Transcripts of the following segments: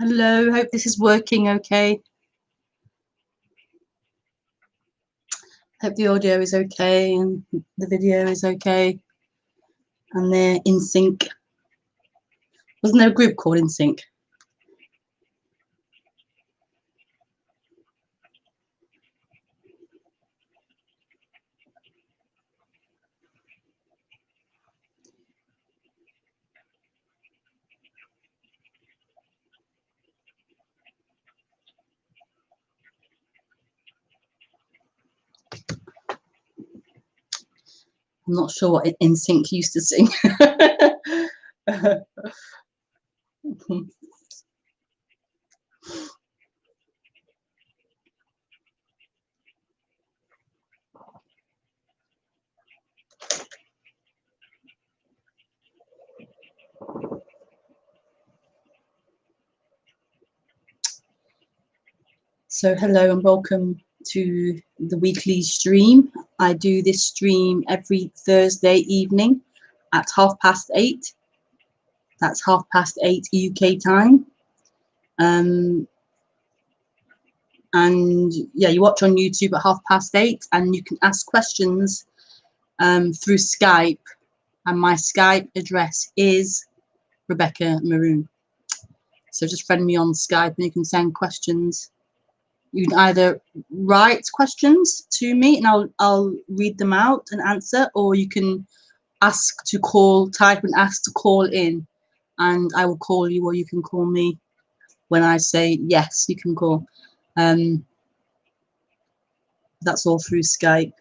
Hello, hope this is working okay. Hope the audio is okay and the video is okay and they're in sync. Wasn't there a group called In Sync? I'm not sure what In Sync used to sing. So hello and welcome to the weekly stream. I do this stream every Thursday evening at 8:30. That's 8:30 UK time. And yeah, you watch on YouTube at 8:30 and you can ask questions through Skype, and my Skype address is Rebekah Maroon. So just friend me on Skype and you can send questions. You can either write questions to me and I'll read them out and answer, or you can ask to call, type and ask to call in, and I will call you, or you can call me when I say yes, you can call. That's all through Skype.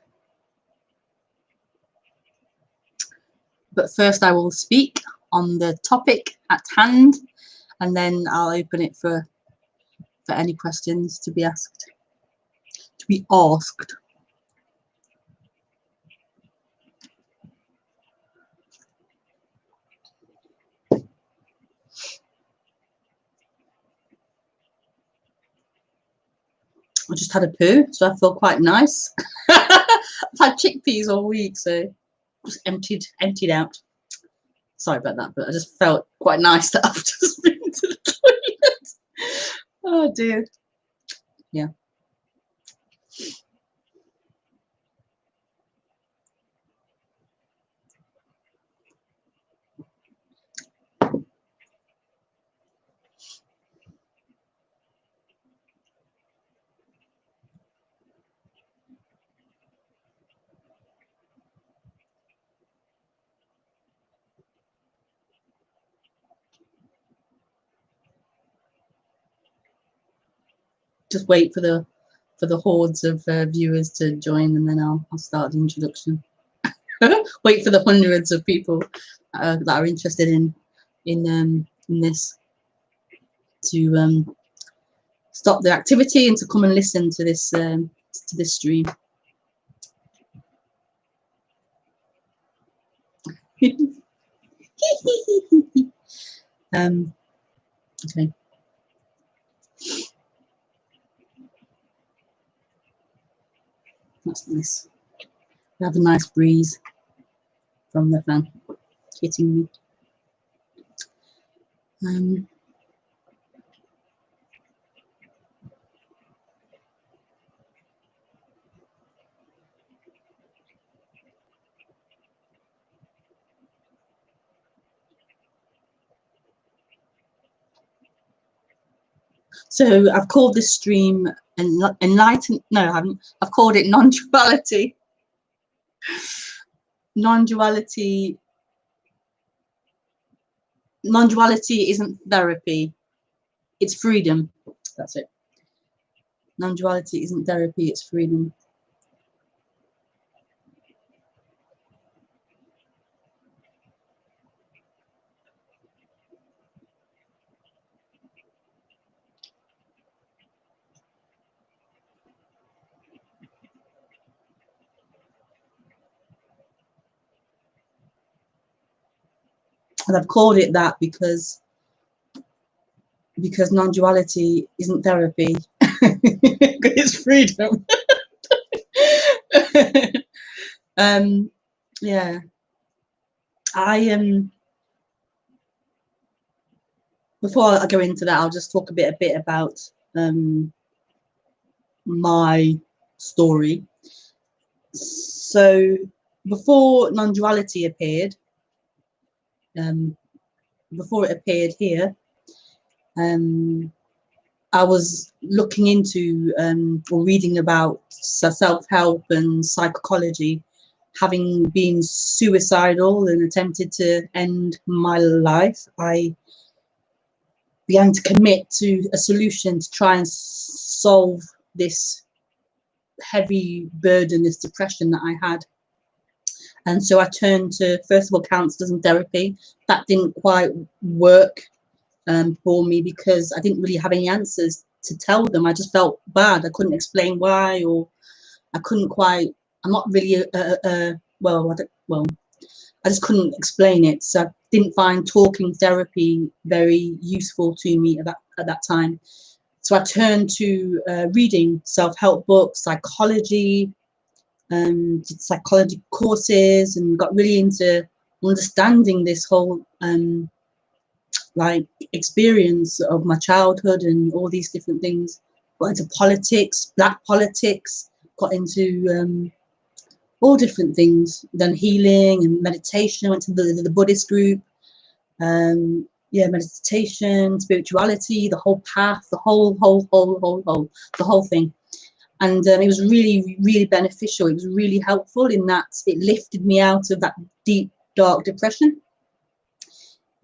But first I will speak on the topic at hand, and then I'll open it for any questions to be asked. I just had a poo, so I feel quite nice. I've had chickpeas all week, so just emptied out. Sorry about that, but I just felt quite nice that I've just been to the toilet. Oh dear. Yeah. Just wait for the hordes of viewers to join, and then I'll start the introduction. Wait for the hundreds of people that are interested in this to stop their activity and to come and listen to this stream. Okay. That's nice. We have a nice breeze from the fan hitting me. So I've called this stream enlighten. No, I haven't. I've called it non-duality. Non-duality. Non-duality isn't therapy. It's freedom. That's it. Non-duality isn't therapy. It's freedom. And I've called it that because non-duality isn't therapy. It's freedom. Yeah, I am. before I go into that, I'll just talk a bit about my story. So before non-duality appeared, before it appeared here, I was looking into or reading about self-help and psychology, having been suicidal and attempted to end my life. I began to commit to a solution to try and solve this heavy burden, this depression that I had. And so I turned to, first of all, counselors and therapy. That didn't quite work for me because I didn't really have any answers to tell them. I just felt bad. I couldn't explain why, or I couldn't quite, I'm not really I just couldn't explain it. So I didn't find talking therapy very useful to me at that time. So I turned to reading self-help books, psychology, did psychology courses, and got really into understanding this whole like experience of my childhood and all these different things. Got into politics, black politics, got into all different things, done healing and meditation. I went to the Buddhist group, meditation, spirituality, the whole path, the whole thing. And it was really, really beneficial. It was really helpful in that it lifted me out of that deep, dark depression.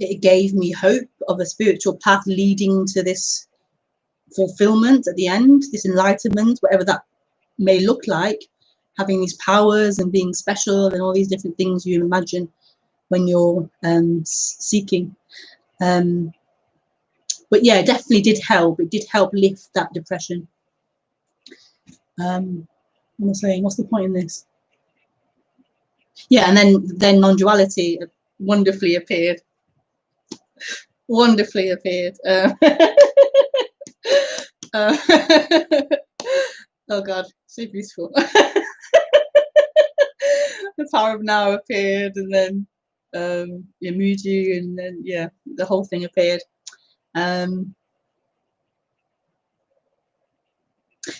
It gave me hope of a spiritual path leading to this fulfillment at the end, this enlightenment, whatever that may look like, having these powers and being special and all these different things you imagine when you're seeking. But yeah, it definitely did help. It did help lift that depression. I'm saying, what's the point in this? Yeah, and then non-duality wonderfully appeared. Wonderfully appeared. Oh God, so beautiful. The Power of Now appeared, and then Yamuji, and then yeah, the whole thing appeared.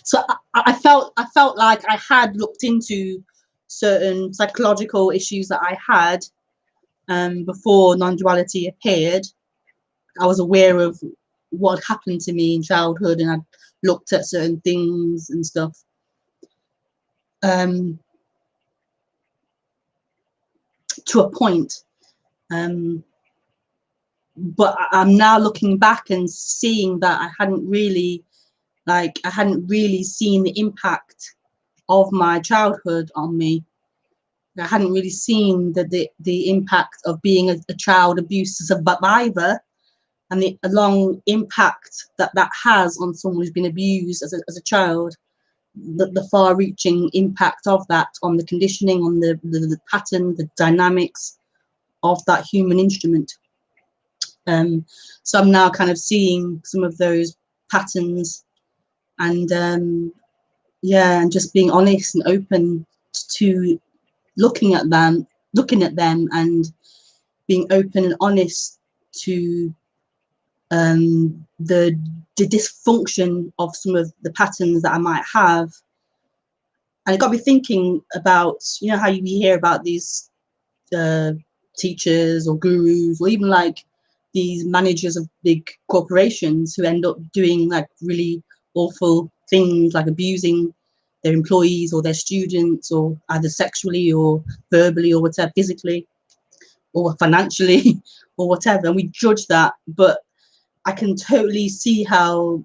So I felt like I had looked into certain psychological issues that I had before non-duality appeared. I was aware of what happened to me in childhood, and I looked at certain things and stuff. To a point. But I'm now looking back and seeing that I hadn't really seen the impact of my childhood on me. I hadn't really seen the impact of being a child abuse survivor, and the long impact that has on someone who's been abused as a child. The far-reaching impact of that on the conditioning, on the pattern, the dynamics of that human instrument. So I'm now kind of seeing some of those patterns, and and just being honest and open to looking at them, and being open and honest to the dysfunction of some of the patterns that I might have. And it got me thinking about, you know, how we hear about these teachers or gurus, or even like these managers of big corporations who end up doing like really awful things, like abusing their employees or their students, or either sexually or verbally or whatever, physically or financially or whatever, and we judge that. But I can totally see how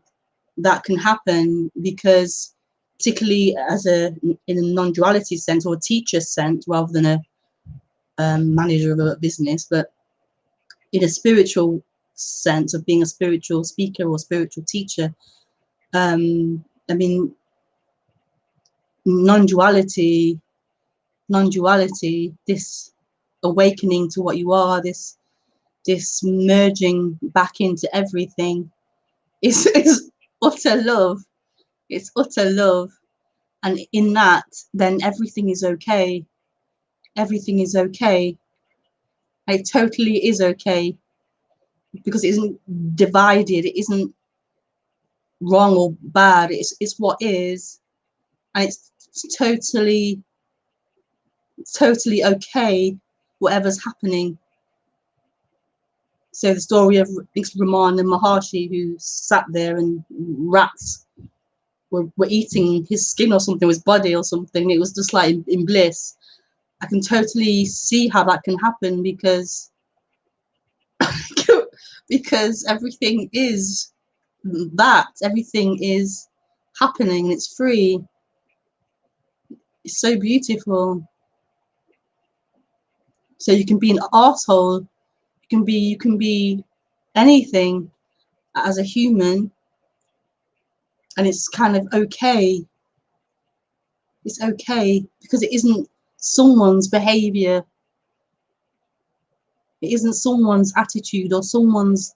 that can happen, because particularly in a non-duality sense, or a teacher sense, rather than a manager of a business, but in a spiritual sense of being a spiritual speaker or spiritual teacher. I mean, non-duality, this awakening to what you are, this merging back into everything is utter love. It's utter love. And in that, then everything is okay. Everything is okay. It totally is okay. because it isn't divided, it isn't wrong or bad, it's what is, and it's totally okay whatever's happening. So the story of Raman and Maharshi, who sat there and rats were eating his skin or something, his body or something, it was just like in bliss. I can totally see how that can happen, because because everything is everything is happening, and it's free. It's so beautiful. So you can be an arsehole, you can be anything as a human, and it's kind of okay. It's okay, because it isn't someone's behavior, it isn't someone's attitude or someone's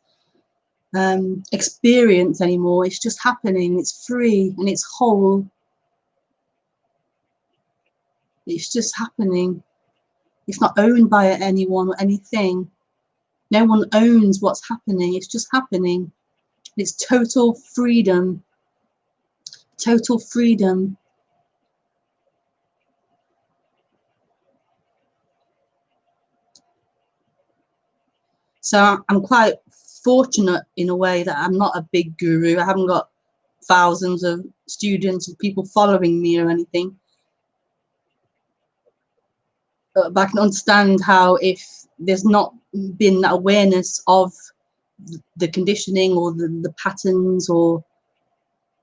experience anymore. It's just happening. It's free and it's whole. It's just happening. It's not owned by anyone or anything. No one owns what's happening. It's just happening. It's total freedom. Total freedom. So I'm quite fortunate in a way that I'm not a big guru. I haven't got thousands of students or people following me or anything. But I can understand how, if there's not been that awareness of the conditioning or the patterns or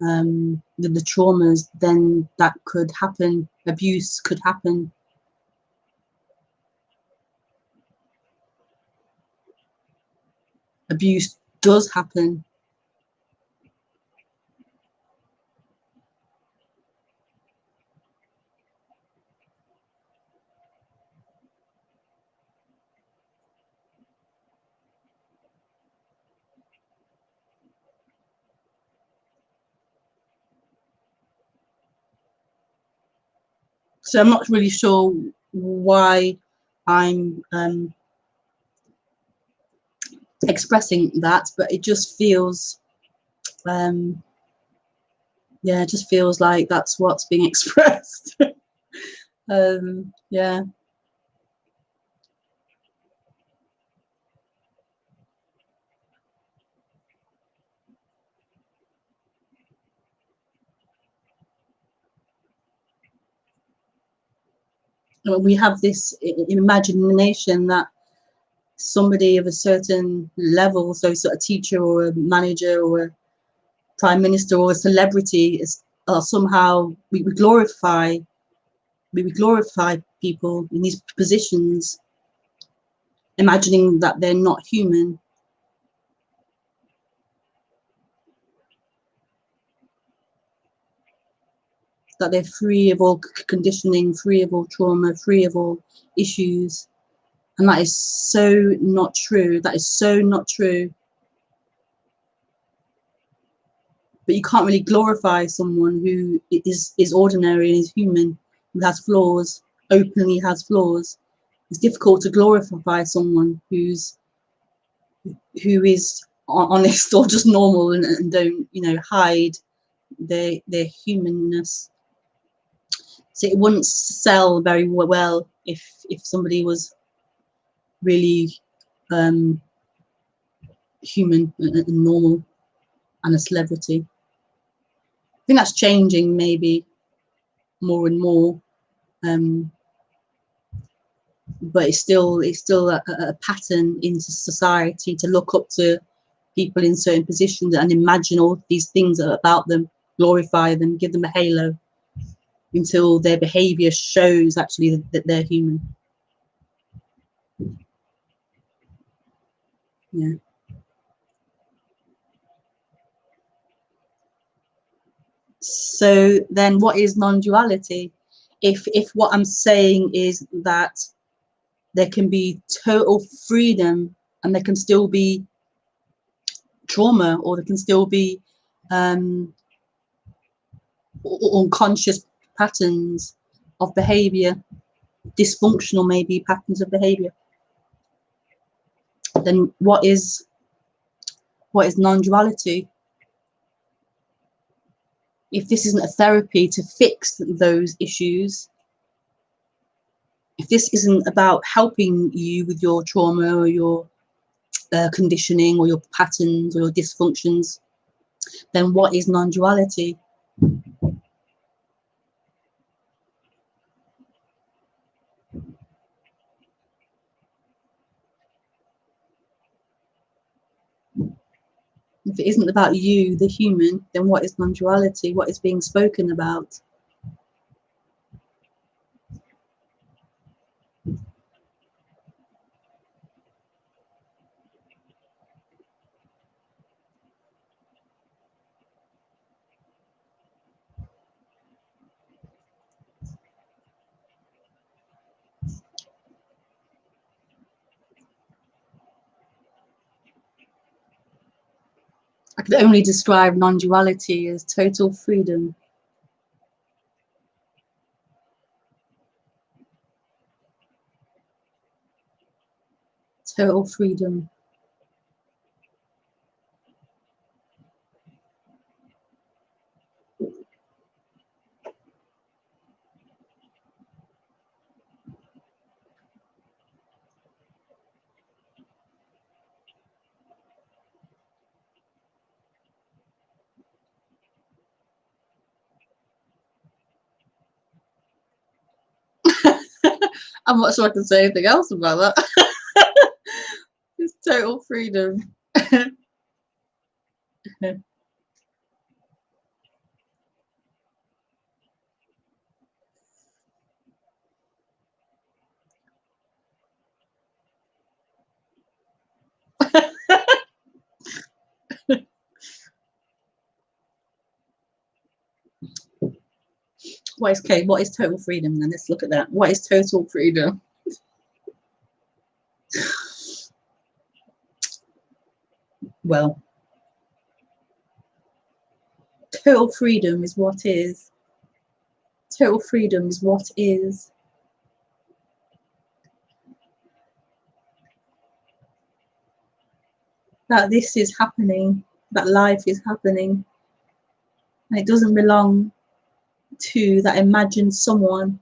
the traumas, then that could happen. Abuse could happen. Abuse does happen. So I'm not really sure why I'm expressing that, but it just feels yeah, it just feels like that's what's being expressed. Yeah. We have this imagination that somebody of a certain level, so a teacher or a manager or a prime minister or a celebrity, is somehow we glorify people in these positions, imagining that they're not human. That they're free of all conditioning, free of all trauma, free of all issues. And that is so not true. That is so not true. But you can't really glorify someone who is ordinary and is human, who has flaws, openly has flaws. It's difficult to glorify someone who is honest or just normal and don't, hide their humanness. So it wouldn't sell very well if somebody was really human and normal and a celebrity. I think that's changing, maybe more and more, but it's still a pattern in society to look up to people in certain positions and imagine all these things about them, glorify them, give them a halo, until their behavior shows actually that they're human. Yeah. So then what is non-duality? If what I'm saying is that there can be total freedom and there can still be trauma, or there can still be unconscious patterns of behavior, dysfunctional maybe patterns of behavior, then what is What is non-duality? If this isn't a therapy to fix those issues, if this isn't about helping you with your trauma or your conditioning or your patterns or your dysfunctions, then what is non-duality? If it isn't about you, the human, then what is non-duality? What is being spoken about? I could only describe non-duality as total freedom. Total freedom. I'm not sure I can say anything else about that. It's total freedom. What is total freedom then? Let's look at that. What is total freedom? Well, total freedom is what is. Total freedom is what is. That this is happening, that life is happening. And it doesn't belong to that imagined someone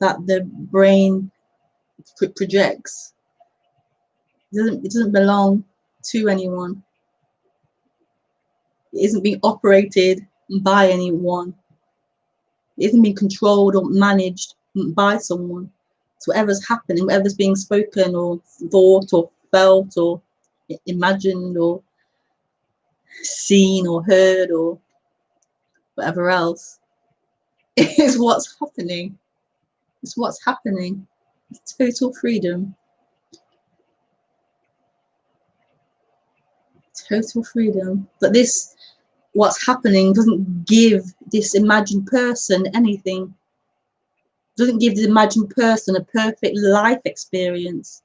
that the brain projects. It doesn't belong to anyone. It isn't being operated by anyone. It isn't being controlled or managed by someone. So whatever's happening, whatever's being spoken or thought or felt or imagined or seen or heard or whatever else is what's happening. It's what's happening. It's total freedom. Total freedom. But this, what's happening, doesn't give this imagined person anything. Doesn't give the imagined person a perfect life experience.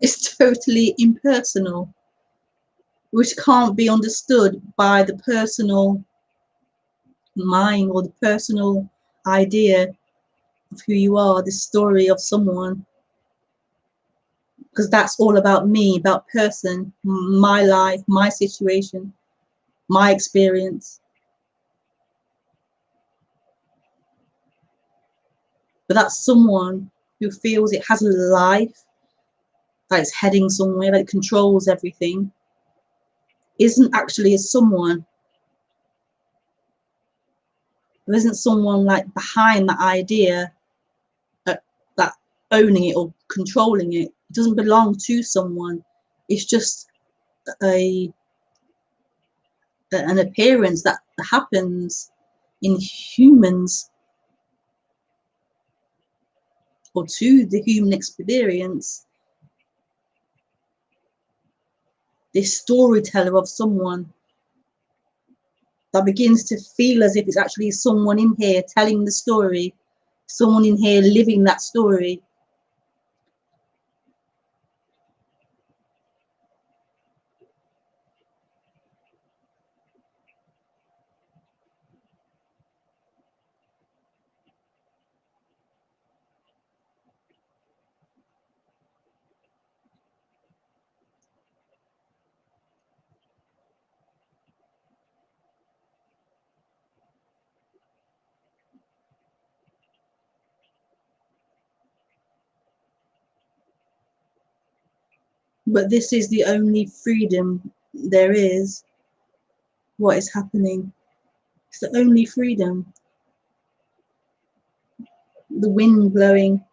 It's totally impersonal, which can't be understood by the personal mind or the personal idea of who you are, the story of someone. Because that's all about me, about person, my life, my situation, my experience. But that's someone who feels it has a life, that it's heading somewhere, that it controls everything, isn't actually a someone. There isn't someone like behind that idea, that owning it or controlling it. It doesn't belong to someone. It's just an appearance that happens in humans or to the human experience. This storyteller of someone that begins to feel as if it's actually someone in here telling the story, someone in here living that story. But this is the only freedom there is. What is happening? It's the only freedom. The wind blowing,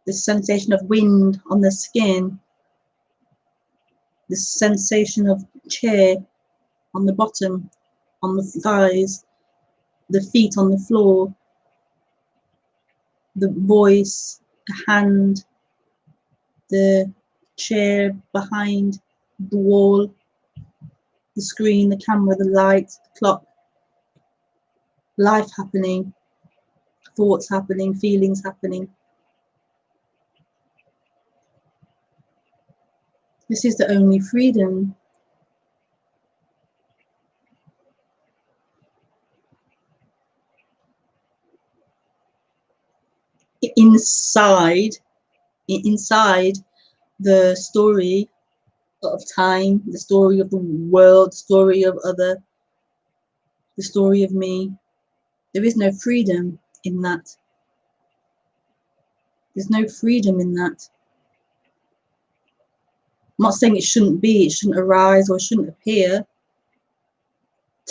the sensation of wind on the skin, the sensation of chair on the bottom, on the thighs, the feet on the floor, the voice, the hand, the chair behind the wall, the screen, the camera, the light, the clock, life happening, thoughts happening, feelings happening. This is the only freedom. Inside the story of time, the story of the world, the story of other, the story of me. There is no freedom in that. There's no freedom in that. I'm not saying it shouldn't be, it shouldn't arise or it shouldn't appear.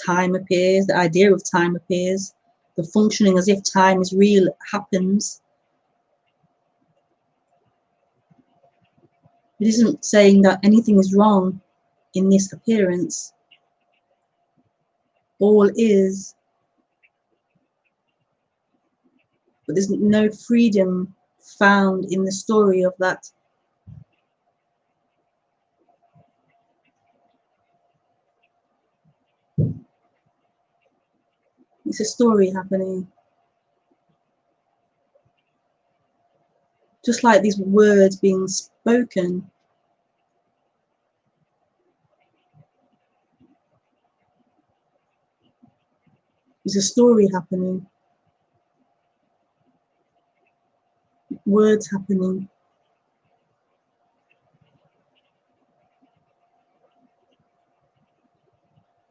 Time appears, the idea of time appears, the functioning as if time is real happens. It isn't saying that anything is wrong in this appearance. All is, but there's no freedom found in the story of that. It's a story happening. Just like these words being spoken. There's a story happening. Words happening.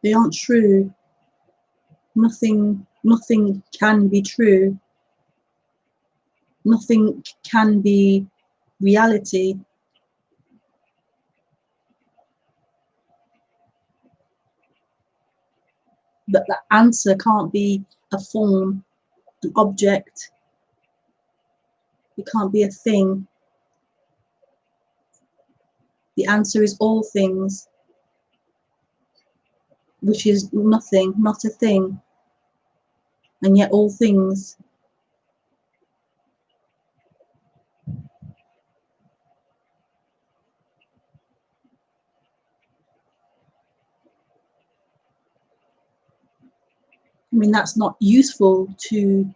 They aren't true. Nothing can be true. Nothing can be reality. But the answer can't be a form, an object. It can't be a thing. The answer is all things, which is nothing, not a thing, and yet all things. I mean, that's not useful to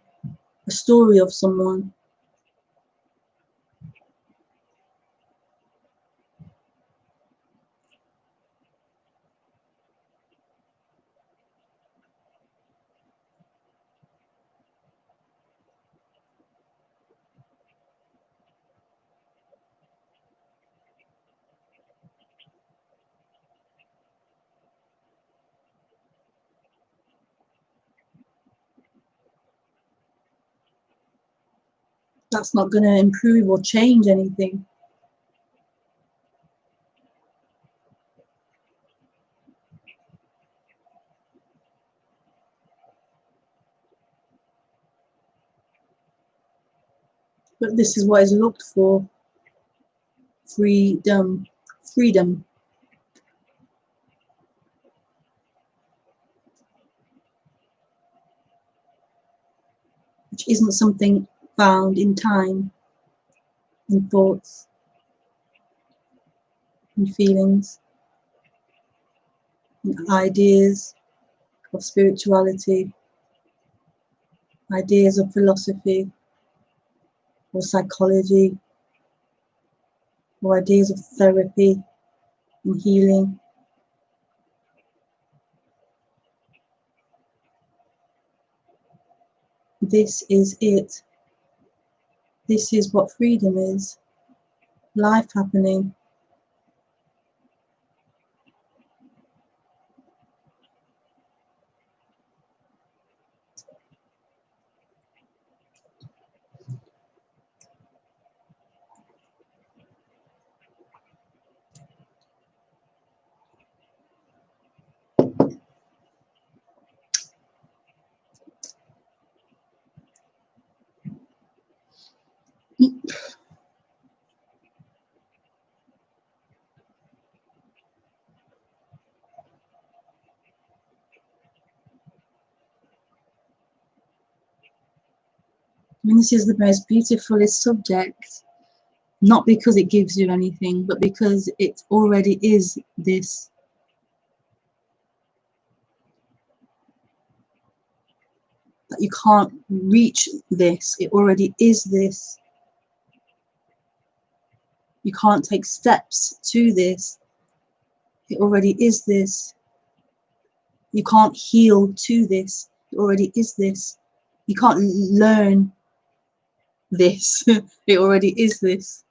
a story of someone. That's not going to improve or change anything. But this is what is looked for. Freedom. Freedom. Which isn't something found in time, in thoughts, in feelings, in ideas of spirituality, ideas of philosophy or psychology, or ideas of therapy and healing. This is it. This is what freedom is. Life happening. mean, this is the most beautifulest subject, not because it gives you anything, but because it already is this. That you can't reach this, it already is this. You can't take steps to this, it already is this. You can't heal to this, it already is this. You can't learn this, it already is this.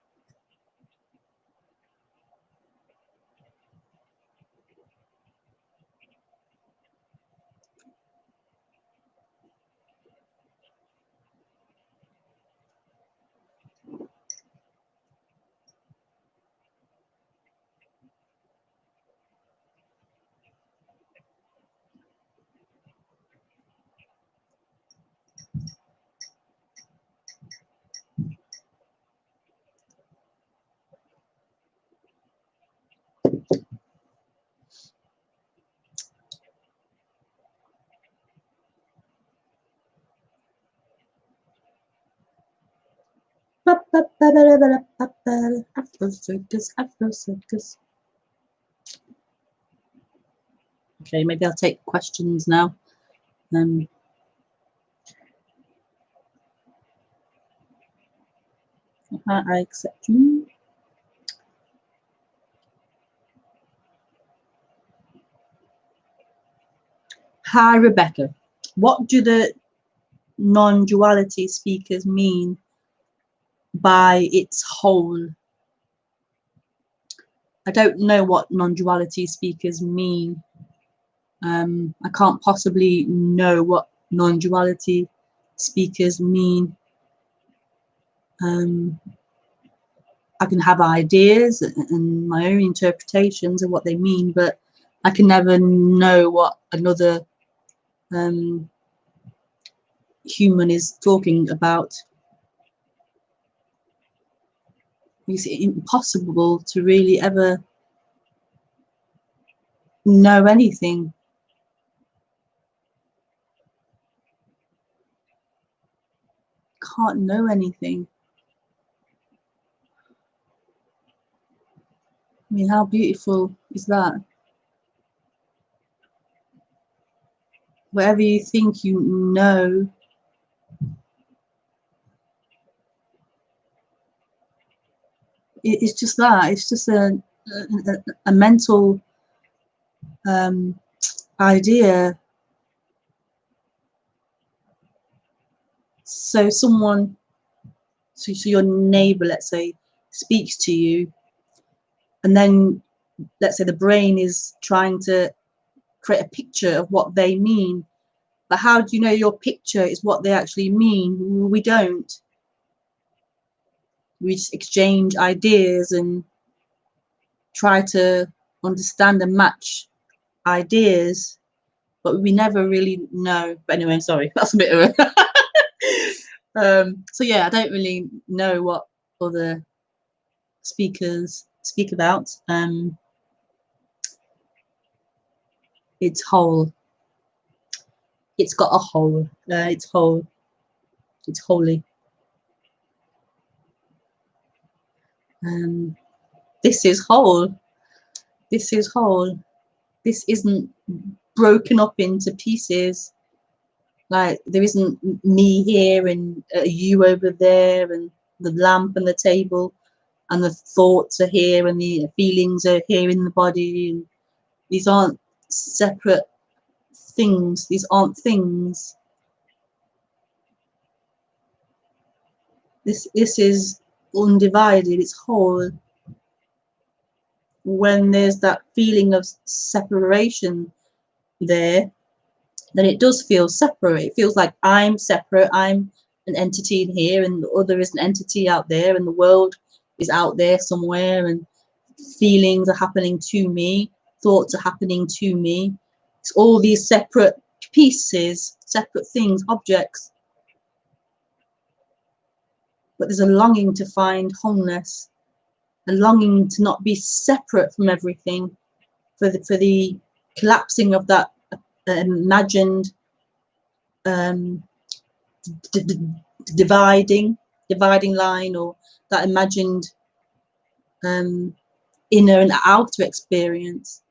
Afro circus, Afro circus. Okay, maybe I'll take questions now. I accept you. Hi, Rebecca. What do the non-duality speakers mean by its whole? I don't know what non-duality speakers mean. I can't possibly know what non-duality speakers mean. I can have ideas and my own interpretations of what they mean, but I can never know what another human is talking about. It's impossible to really ever know anything. Can't know anything. I mean, how beautiful is that? Whatever you think you know, it's just that. It's just a mental idea. So someone, so your neighbor, let's say, speaks to you, and then let's say the brain is trying to create a picture of what they mean. But how do you know your picture is what they actually mean? We don't. We just exchange ideas and try to understand and match ideas, but we never really know. But anyway, sorry, that's a bit of a so yeah, I don't really know what other speakers speak about. It's whole. It's got a whole. It's whole. It's holy. This is whole. This is whole. This isn't broken up into pieces. Like there isn't me here and you over there, and the lamp and the table, and the thoughts are here and the feelings are here in the body. And these aren't separate things. These aren't things. This is undivided. It's whole. When there's that feeling of separation there, then it does feel separate. It feels like I'm separate. I'm an entity in here, and the other is an entity out there, and the world is out there somewhere, and feelings are happening to me, thoughts are happening to me. It's all these separate pieces, separate things, objects. but there's a longing to find wholeness, a longing to not be separate from everything, for the collapsing of that imagined dividing line, or that imagined inner and outer experience.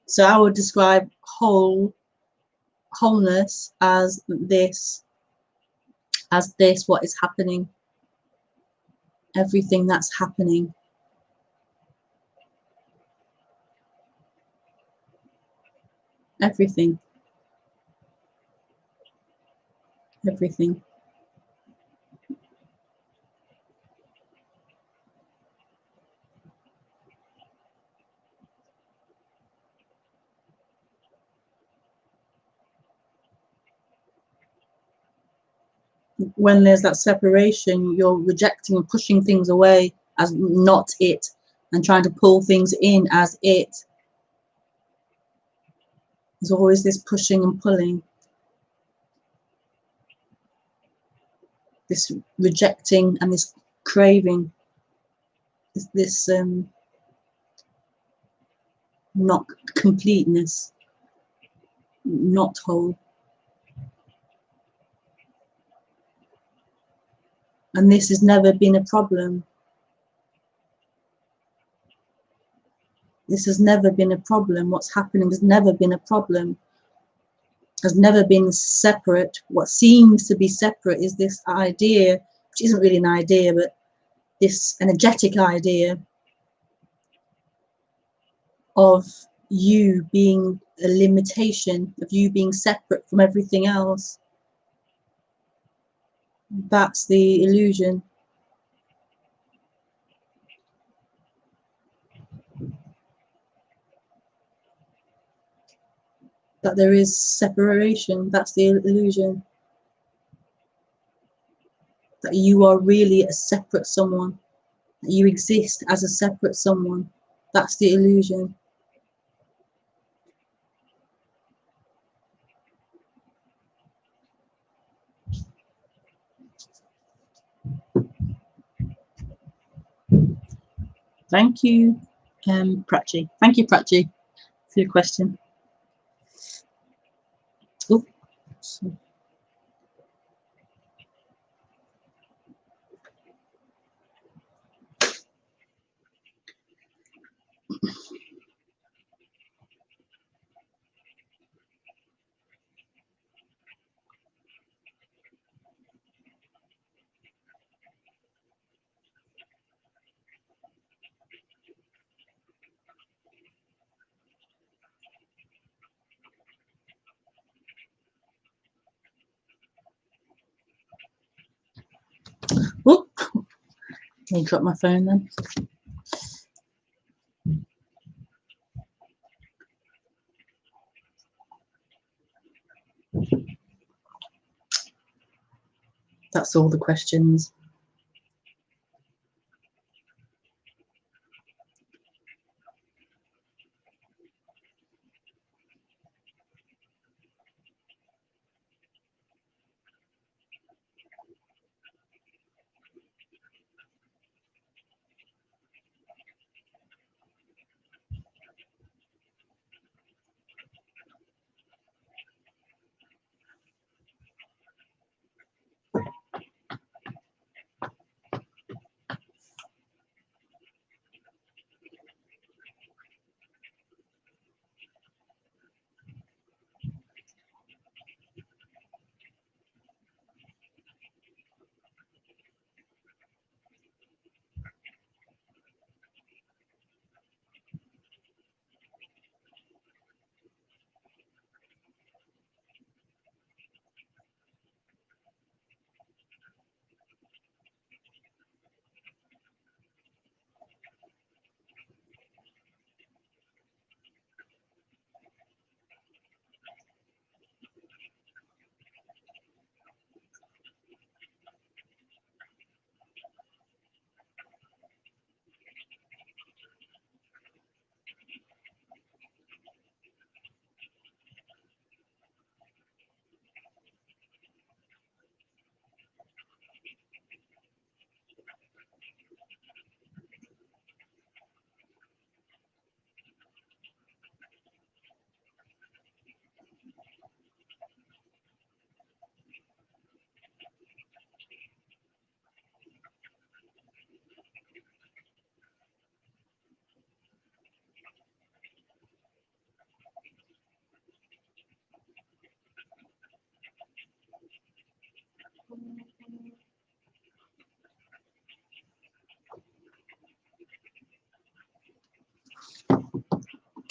So I would describe wholeness as this what is happening, everything that's happening. Everything. When there's that separation, you're rejecting and pushing things away as not it, and trying to pull things in as it. There's always this pushing and pulling, this rejecting and this craving, this not completeness, not whole. And this has never been a problem. This has never been a problem. What's happening has never been a problem, has never been separate. What seems to be separate is this idea, which isn't really an idea, but this energetic idea of you being a limitation, of you being separate from everything else. That's the illusion. That there is separation. That's the illusion. That you are really a separate someone. That you exist as a separate someone. That's the illusion. Thank you, Prachi. Thank you, Prachi, for your question. Ooh. Ooh. I dropped my phone then. That's all the questions.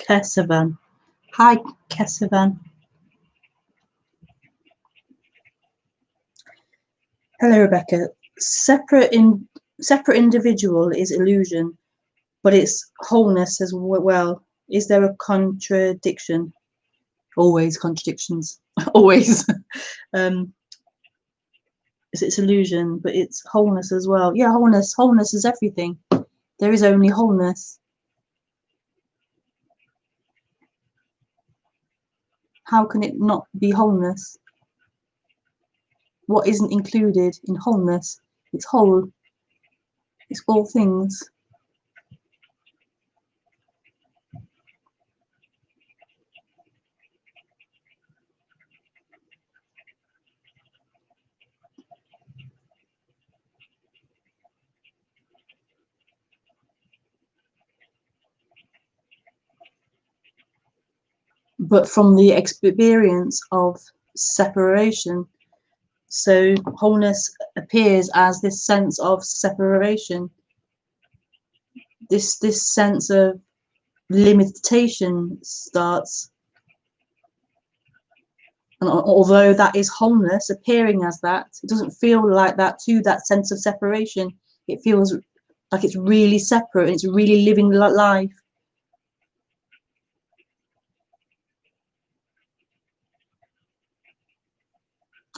Kesavan. Hi, Kesavan. Hello, Rebecca. Separate individual is illusion, but it's wholeness as well. Is there a contradiction? Always contradictions. Always. It's illusion, but it's wholeness as well. Yeah, wholeness. Wholeness is everything. There is only wholeness. How can it not be wholeness? What isn't included in wholeness? It's whole. It's all things. But from the experience of separation. So wholeness appears as this sense of separation, this sense of limitation starts. And although that is wholeness appearing as that, it doesn't feel like that to that sense of separation. It feels like it's really separate and it's really living life.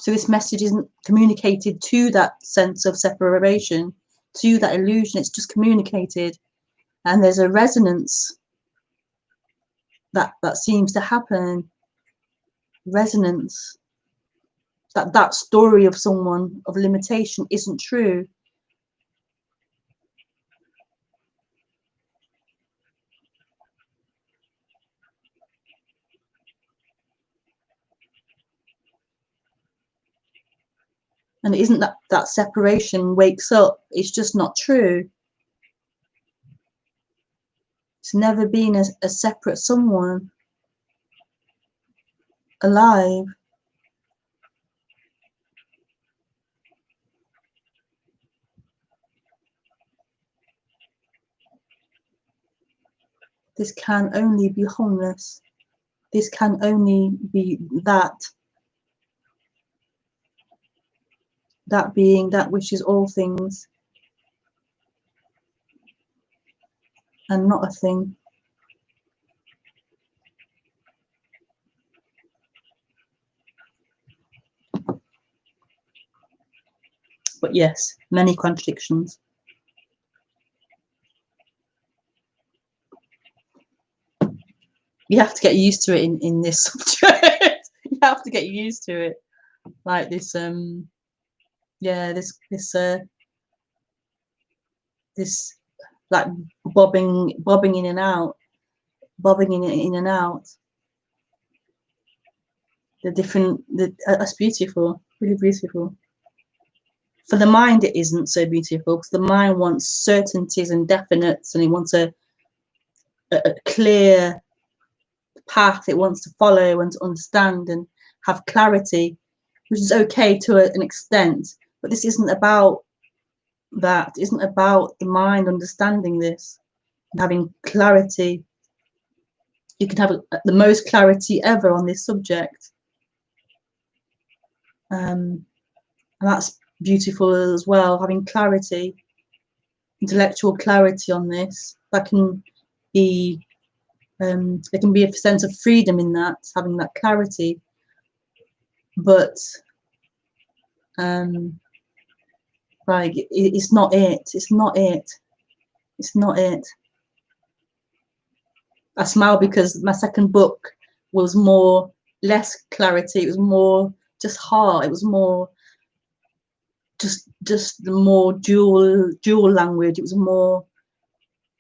So this message isn't communicated to that sense of separation, to that illusion. It's just communicated, and there's a resonance that seems to happen. Resonance. That story of someone of limitation isn't true. And it isn't that separation wakes up. It's just not true. It's never been a separate someone alive. This can only be wholeness. This can only be that being that which is all things and not a thing. But yes, many contradictions. You have to get used to it in this subject. You have to get used to it. Like this, yeah, this like bobbing in and out, bobbing in and out. That's beautiful, really beautiful. For the mind, it isn't so beautiful because the mind wants certainties and definites, and it wants a clear path it wants to follow and to understand and have clarity, which is okay to an extent. But this isn't about that. It isn't about the mind understanding this and having clarity. You can have the most clarity ever on this subject. And that's beautiful as well, having clarity, intellectual clarity on this. That can be there can be a sense of freedom in that, having that clarity. But like it's not it. It's not it. It's not it. I smile because my second book was less clarity. It was more just heart. It was more just the more dual language. It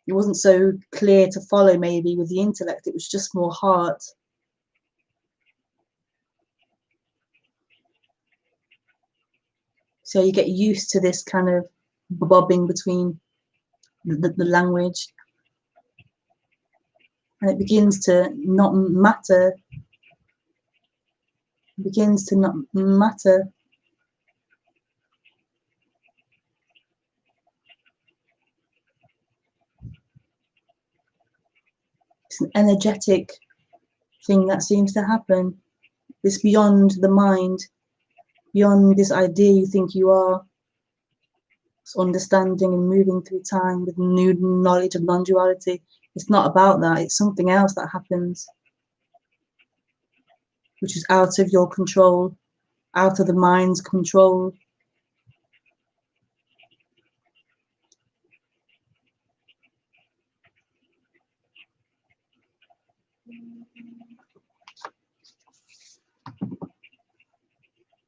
wasn't so clear to follow maybe with the intellect. It was just more heart. So you get used to this kind of bobbing between the language, and it begins to not matter. It begins to not matter. It's an energetic thing that seems to happen. It's beyond the mind, beyond this idea you think you are. It's understanding and moving through time with new knowledge of non-duality. It's not about that. It's something else that happens, which is out of your control, out of the mind's control.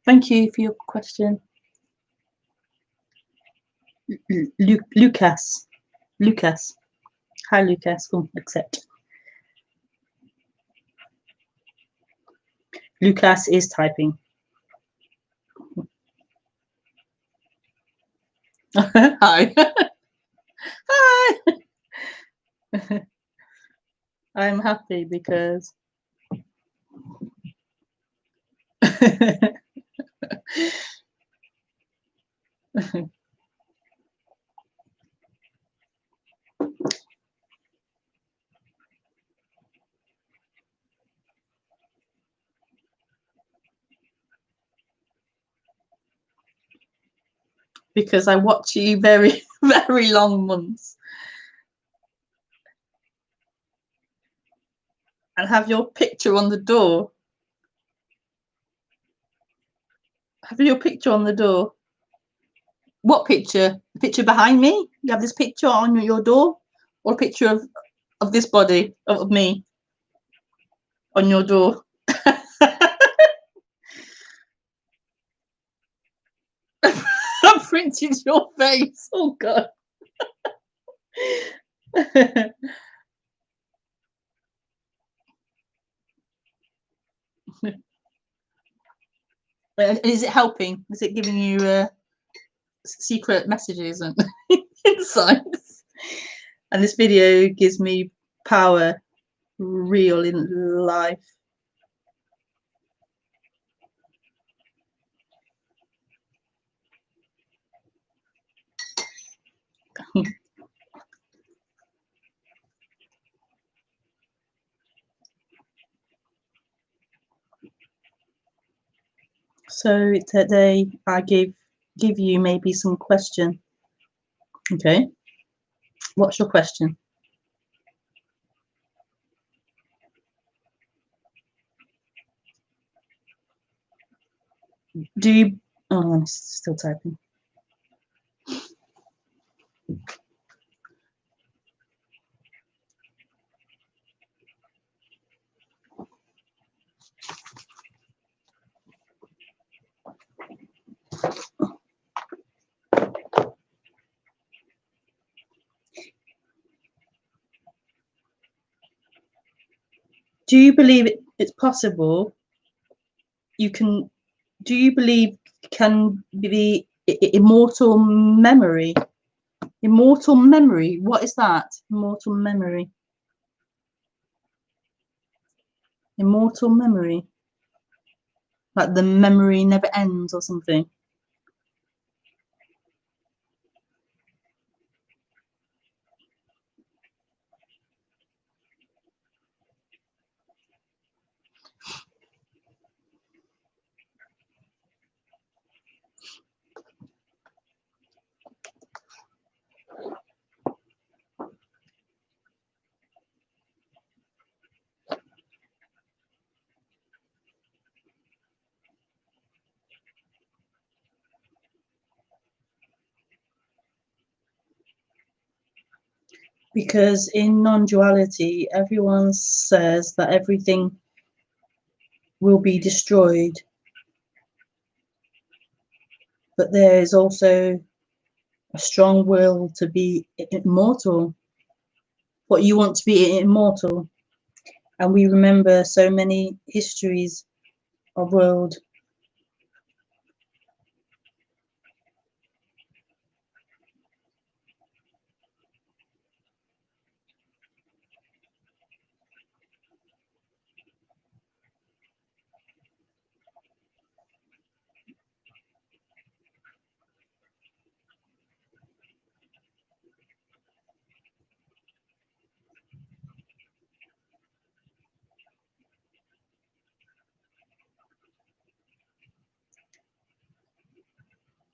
Thank you for your question. Lucas. Hi, Lucas. Oh, accept. Lucas is typing. Hi. Hi. I'm happy because because I watch you very, very long months and have your picture on the door. Have your picture on the door. What picture? The picture behind me? You have this picture on your door, or a picture of this body of me on your door? I printed your face. Oh God. Is it helping? Is it giving you secret messages and insights? And this video gives me power, real in life. So today I give you maybe some question. Okay, what's your question? Do you? Oh, I'm still typing. Do you believe it's possible? You can. Do you believe can be immortal memory? Immortal memory. What is that? Immortal memory. Immortal memory. Like the memory never ends or something. Because in non-duality, everyone says that everything will be destroyed, but there is also a strong will to be immortal. What you want to be immortal, and we remember so many histories of world.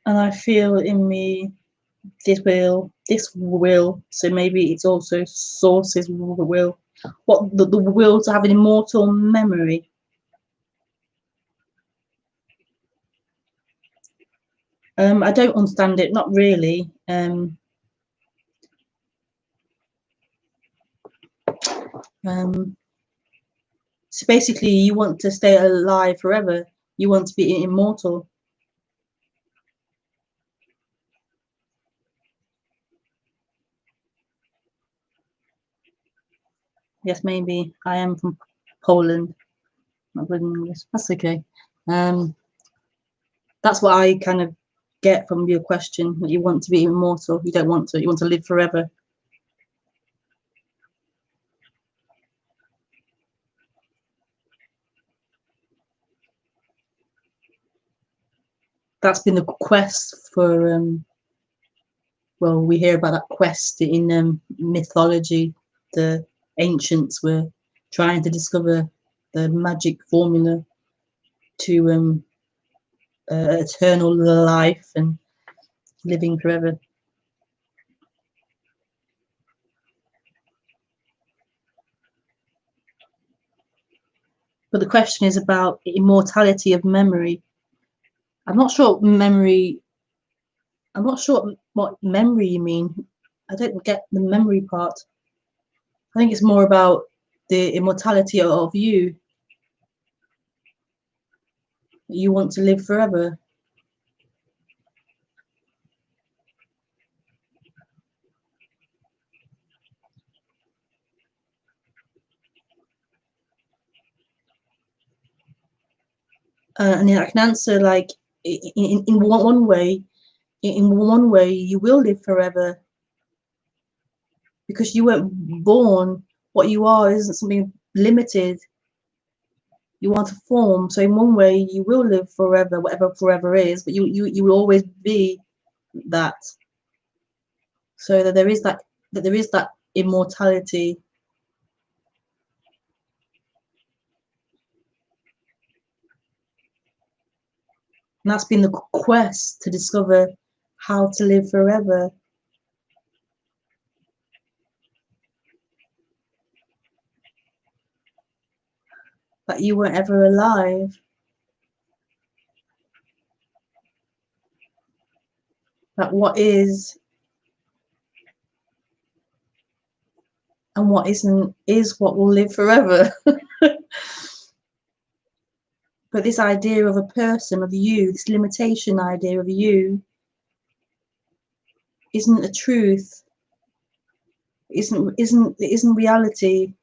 and I feel in me this will. So maybe it's also source's will. What the will to have an immortal memory. I don't understand it, not really. So basically, you want to stay alive forever. You want to be immortal. Yes, maybe. I am from Poland. Not good in English. That's okay. That's what I kind of get from your question, that you want to be immortal. You don't want to. You want to live forever. That's been the quest for, well, we hear about that quest in mythology. The ancients were trying to discover the magic formula to eternal life and living forever. But the question is about immortality of memory. I'm not sure memory. I'm not sure what memory you mean. I don't get the memory part. I think it's more about the immortality of you. You want to live forever. And I can answer like in one way. In one way, you will live forever because you weren't born. What you are isn't something limited. You want to form. So in one way, you will live forever, whatever forever is. But you will always be that. So that there is that immortality. And that's been the quest to discover how to live forever. That you weren't ever alive. That what is and what isn't is what will live forever. But this idea of a person, of you, this limitation idea of you, isn't a truth. Isn't reality.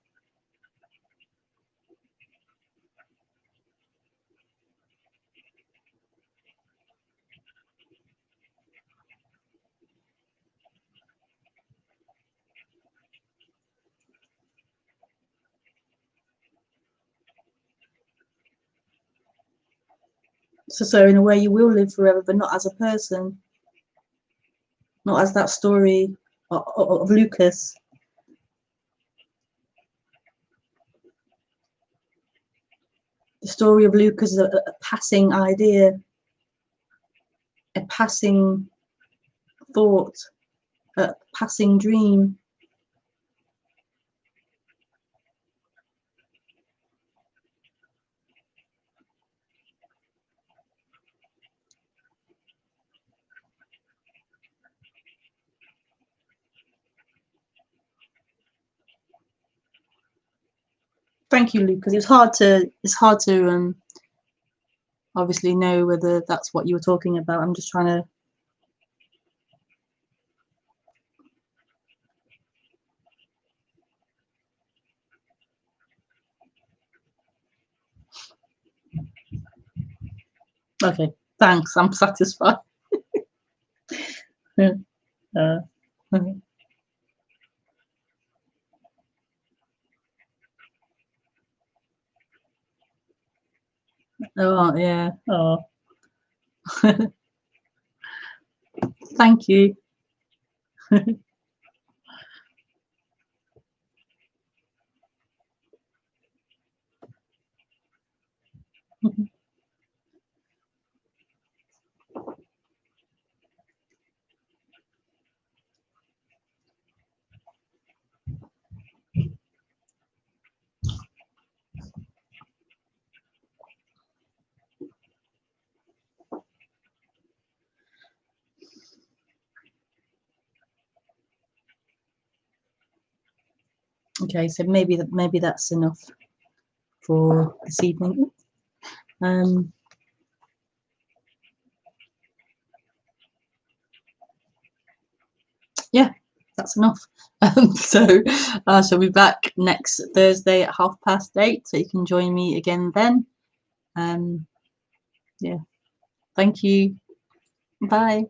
So in a way, you will live forever, but not as a person, not as that story of Lucas. The story of Lucas is a passing idea, a passing thought, a passing dream. Thank you, Lucas. It's hard to obviously know whether that's what you were talking about. I'm just trying to. Okay, thanks. I'm satisfied. uh, oh yeah. Oh, thank you. Okay, so maybe that's enough for this evening. Yeah, that's enough. So I shall be back next Thursday at 8:30, so you can join me again then. Yeah, thank you. Bye.